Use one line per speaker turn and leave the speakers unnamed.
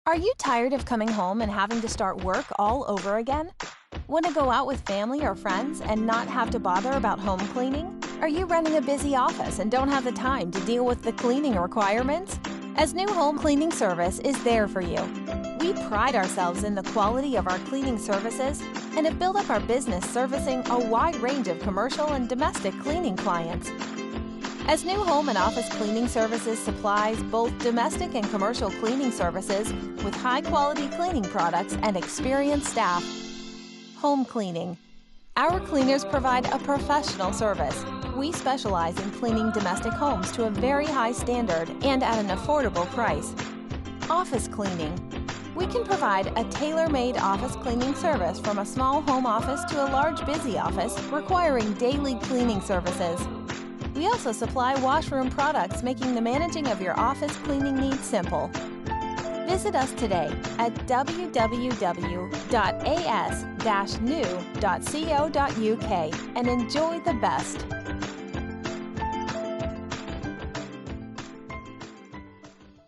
Are you tired of coming home and having to start work all over again? Want to go out with family or friends and not have to bother about home cleaning? Are you running a busy office and don't have the time to deal with the cleaning requirements? As New Home Cleaning Service is there for you. We pride ourselves in the quality of our cleaning services and have built up our business servicing a wide range of commercial and domestic cleaning clients. As New Home and Office Cleaning Services supplies both domestic and commercial cleaning services with high-quality cleaning products and experienced staff. Home cleaning. Our cleaners provide a professional service. We specialize in cleaning domestic homes to a very high standard and at an affordable price. Office cleaning. We can provide a tailor-made office cleaning service from a small home office to a large busy office requiring daily cleaning services. We also supply washroom products, making the managing of your office cleaning needs simple. Visit us today at www.as-new.co.uk and enjoy the best.